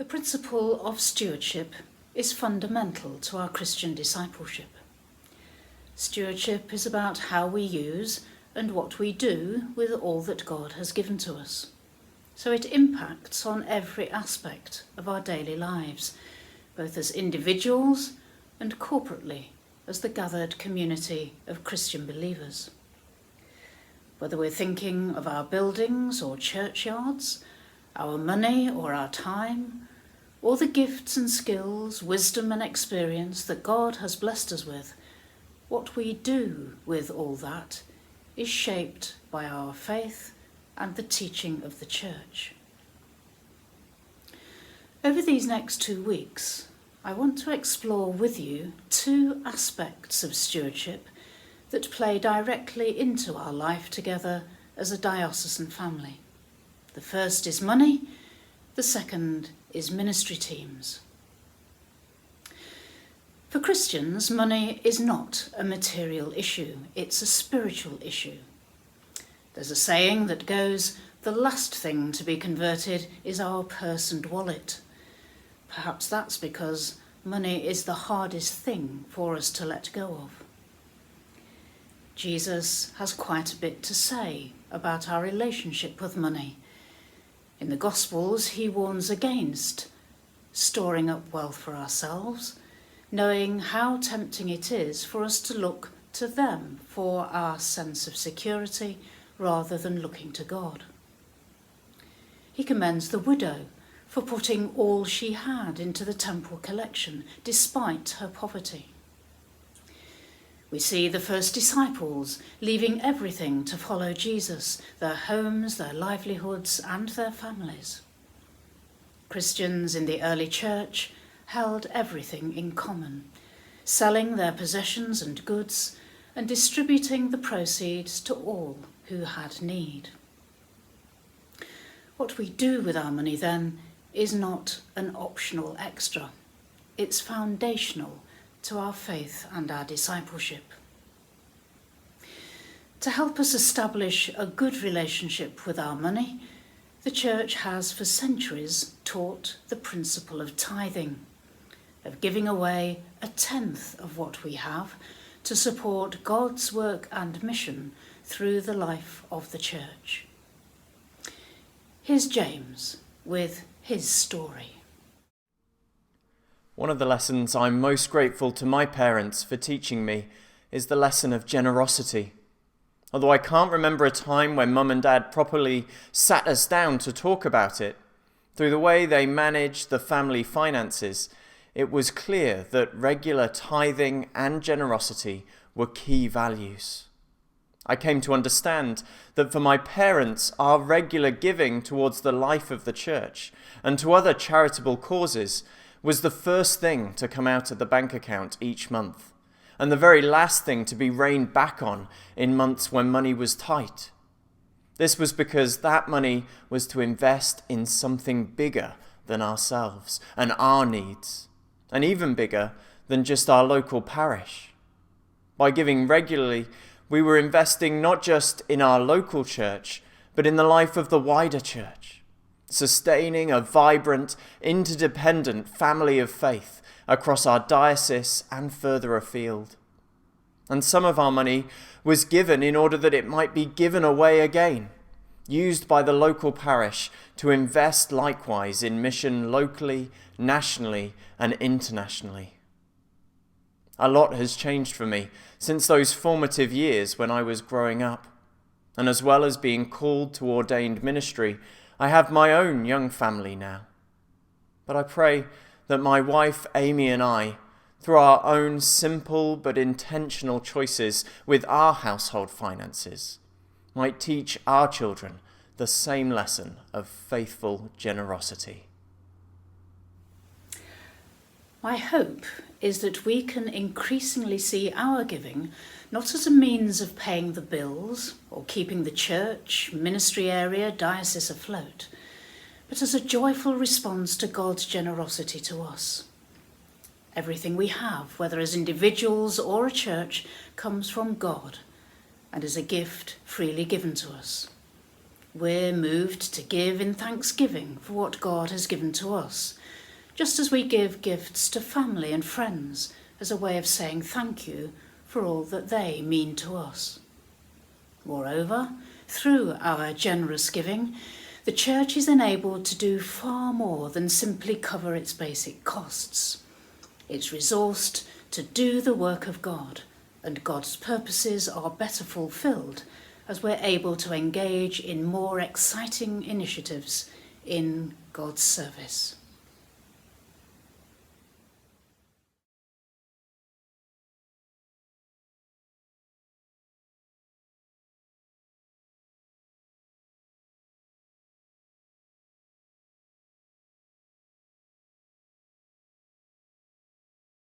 The principle of stewardship is fundamental to our Christian discipleship. Stewardship is about how we use and what we do with all that God has given to us. So it impacts on every aspect of our daily lives, both as individuals and corporately as the gathered community of Christian believers. Whether we're thinking of our buildings or churchyards, our money or our time, or the gifts and skills, wisdom and experience that God has blessed us with, what we do with all that is shaped by our faith and the teaching of the church. Over these next 2 weeks, I want to explore with you 2 aspects of stewardship that play directly into our life together as a diocesan family. The first is money, the second is ministry teams. For Christians, money is not a material issue, it's a spiritual issue. There's a saying that goes, the last thing to be converted is our purse and wallet. Perhaps that's because money is the hardest thing for us to let go of. Jesus has quite a bit to say about our relationship with money. In the Gospels, he warns against storing up wealth for ourselves, knowing how tempting it is for us to look to them for our sense of security rather than looking to God. He commends the widow for putting all she had into the temple collection, despite her poverty. We see the first disciples leaving everything to follow Jesus, their homes, their livelihoods, and their families. Christians in the early church held everything in common, selling their possessions and goods and distributing the proceeds to all who had need. What we do with our money then is not an optional extra. It's foundational to our faith and our discipleship. To help us establish a good relationship with our money, the Church has for centuries taught the principle of tithing, of giving away 1/10 of what we have to support God's work and mission through the life of the Church. Here's James with his story. One of the lessons I'm most grateful to my parents for teaching me is the lesson of generosity. Although I can't remember a time when Mum and Dad properly sat us down to talk about it, through the way they managed the family finances, it was clear that regular tithing and generosity were key values. I came to understand that for my parents, our regular giving towards the life of the church and to other charitable causes was the first thing to come out of the bank account each month, and the very last thing to be reined back on in months when money was tight. This was because that money was to invest in something bigger than ourselves and our needs, and even bigger than just our local parish. By giving regularly, we were investing not just in our local church, but in the life of the wider church, sustaining a vibrant, interdependent family of faith across our diocese and further afield. And some of our money was given in order that it might be given away again, used by the local parish to invest likewise in mission locally, nationally, and internationally. A lot has changed for me since those formative years when I was growing up. And as well as being called to ordained ministry, I have my own young family now. But I pray that my wife Amy and I, through our own simple but intentional choices with our household finances, might teach our children the same lesson of faithful generosity. My hope is that we can increasingly see our giving not as a means of paying the bills or keeping the church, ministry area, diocese afloat, but as a joyful response to God's generosity to us. Everything we have, whether as individuals or a church, comes from God and is a gift freely given to us. We're moved to give in thanksgiving for what God has given to us, just as we give gifts to family and friends as a way of saying thank you for all that they mean to us. Moreover, through our generous giving, the church is enabled to do far more than simply cover its basic costs. It's resourced to do the work of God, and God's purposes are better fulfilled as we're able to engage in more exciting initiatives in God's service.